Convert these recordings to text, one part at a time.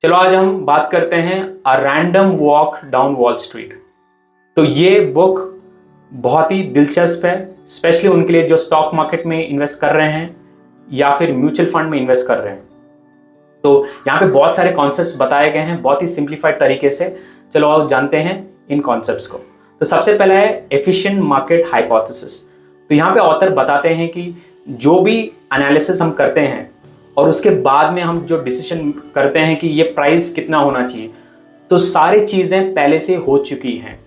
चलो आज हम बात करते हैं a random walk down wall street. तो ये बुक बहुत ही दिलचस्प है, स्पेशली उनके लिए जो स्टॉक मार्केट में इन्वेस्ट कर रहे हैं या फिर म्यूचुअल फंड में इन्वेस्ट कर रहे हैं। तो यहाँ पे बहुत सारे कॉन्सेप्ट्स बताए गए हैं बहुत ही सिंप्लीफाइड तरीके से। चलो आओ जानते हैं इन कॉन्सेप्ट्स को। तो सबसे पहला है एफिशिएंट मार्केट हाइपोथेसिस। तो यहाँ पे ऑथर बताते हैं कि जो भी एनालिसिस हम करते हैं और उसके बाद में हम जो डिसीजन करते हैं कि ये प्राइस कितना होना चाहिए, तो सारी चीज़ें पहले से हो चुकी हैं,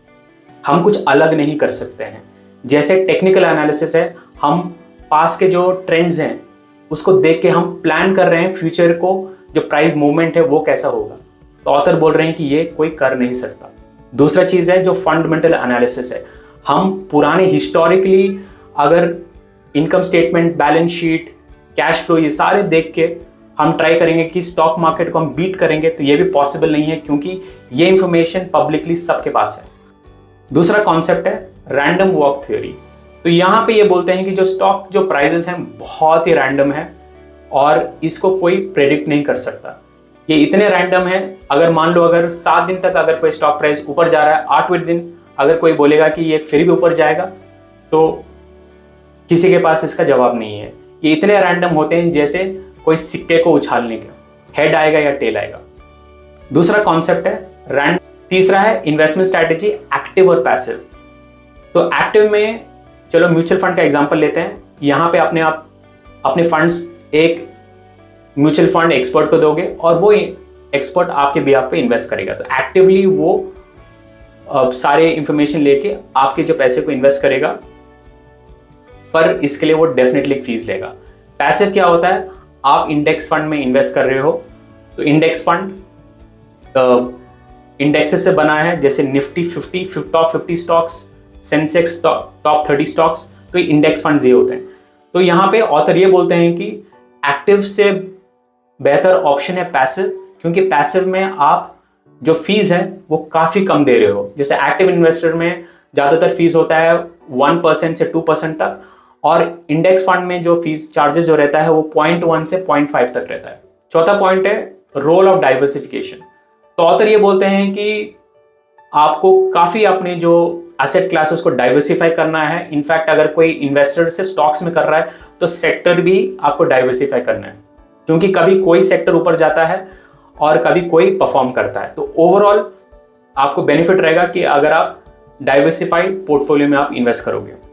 हम कुछ अलग नहीं कर सकते हैं। जैसे टेक्निकल एनालिसिस है, हम पास के जो ट्रेंड्स हैं उसको देख के हम प्लान कर रहे हैं फ्यूचर को, जो प्राइस मूवमेंट है वो कैसा होगा। तो ऑथर बोल रहे हैं कि ये कोई कर नहीं सकता। दूसरा चीज़ है जो फंडामेंटल एनालिसिस है, हम पुराने हिस्टोरिकली अगर income statement, balance sheet, cash flow ये सारे देख के हम ट्राई करेंगे कि स्टॉक मार्केट को हम बीट करेंगे, तो ये भी पॉसिबल नहीं है क्योंकि ये इंफॉर्मेशन पब्लिकली सबके पास है। दूसरा कॉन्सेप्ट है रैंडम वॉक थ्योरी। तो यहाँ पे ये बोलते हैं कि जो स्टॉक जो प्राइजेस हैं बहुत ही रैंडम है और इसको कोई प्रेडिक्ट नहीं कर सकता। ये इतने रैंडम है, अगर मान लो अगर 7 दिन तक अगर कोई स्टॉक प्राइस ऊपर जा रहा है, 8वें दिन अगर कोई बोलेगा कि ये फिर भी ऊपर जाएगा, तो किसी के पास इसका जवाब नहीं है। ये इतने रैंडम होते हैं जैसे कोई सिक्के को उछालने का, हेड आएगा या टेल आएगा। दूसरा कॉन्सेप्ट है रैंडम। तीसरा है इन्वेस्टमेंट स्ट्रैटेजी, एक्टिव और पैसिव। तो एक्टिव में चलो म्यूचुअल फंड का एग्जांपल लेते हैं। यहाँ पे अपने फंड्स एक म्यूचुअल फंड एक्सपर्ट को दोगे और वो एक्सपर्ट आपके बिहाफ पे इन्वेस्ट करेगा। तो एक्टिवली वो सारे इंफॉर्मेशन लेके आपके जो पैसे को इन्वेस्ट करेगा, पर इसके लिए वो डेफिनेटली फीस लेगा। पैसिव क्या होता है, आप इंडेक्स फंड में इन्वेस्ट कर रहे हो, तो इंडेक्स फंड इंडेक्सेस से बना है, जैसे Nifty 50, top 50 stocks, Sensex top 30 stocks, तो इंडेक्स फंड ये होते हैं। तो यहाँ पे ऑथर ये बोलते हैं कि एक्टिव से बेहतर ऑप्शन है पैसिव, क्योंकि पैसिव में आप जो फीस है वो काफ़ी कम दे रहे हो। जैसे एक्टिव इन्वेस्टर में ज़्यादातर फीस होता है 1% से 2% तक, और इंडेक्स फंड में जो फीस चार्जेस जो रहता है वो 0.1 से 0.5 तक रहता है। चौथा पॉइंट है रोल ऑफ डाइवर्सिफिकेशन। तो ऑथर ये बोलते हैं कि आपको काफ़ी अपने जो एसेट क्लासेस को डाइवर्सिफाई करना है। इनफैक्ट अगर कोई इन्वेस्टर सिर्फ स्टॉक्स में कर रहा है तो सेक्टर भी आपको डाइवर्सिफाई करना है, क्योंकि कभी कोई सेक्टर ऊपर जाता है और कभी कोई परफॉर्म करता है। तो ओवरऑल आपको बेनिफिट रहेगा कि अगर आप डाइवर्सिफाइड पोर्टफोलियो में आप इन्वेस्ट करोगे।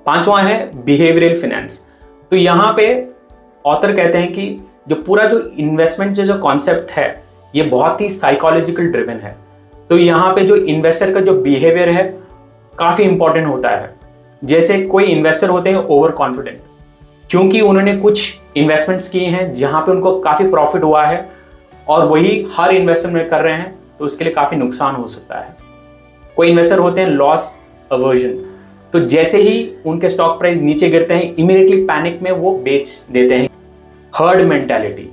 पांचवा है बिहेवियरल फिनेंस। तो यहाँ पे ऑथर कहते हैं कि जो पूरा जो इन्वेस्टमेंट जो कॉन्सेप्ट है ये बहुत ही साइकोलॉजिकल ड्रिवन है। तो यहाँ पे जो इन्वेस्टर का जो बिहेवियर है काफ़ी इंपॉर्टेंट होता है। जैसे कोई इन्वेस्टर होते हैं ओवर कॉन्फिडेंट, क्योंकि उन्होंने कुछ इन्वेस्टमेंट्स किए हैं जहाँ पे उनको काफ़ी प्रॉफिट हुआ है और वही हर इन्वेस्टमेंट में कर रहे हैं, तो उसके लिए काफ़ी नुकसान हो सकता है। कोई इन्वेस्टर होते हैं लॉस अवर्जन। तो जैसे ही उनके स्टॉक प्राइस नीचे गिरते हैं, इमीडिएटली पैनिक में वो बेच देते हैं। Herd mentality.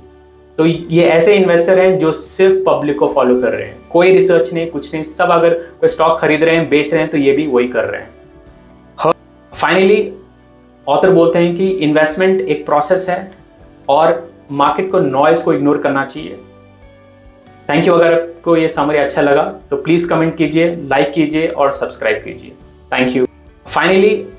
तो ये ऐसे इन्वेस्टर हैं जो सिर्फ पब्लिक को फॉलो कर रहे हैं, कोई रिसर्च नहीं, कुछ नहीं, सब अगर कोई स्टॉक खरीद रहे हैं, बेच रहे हैं, तो ये भी वही कर रहे हैं। फाइनली ऑथर बोलते हैं कि इन्वेस्टमेंट एक प्रोसेस है और मार्केट को नॉइज को इग्नोर करना चाहिए। Thank you. अगर आपको ये समरी अच्छा लगा तो प्लीज़ कमेंट कीजिए, लाइक कीजिए और सब्सक्राइब कीजिए। Thank you. फाइनली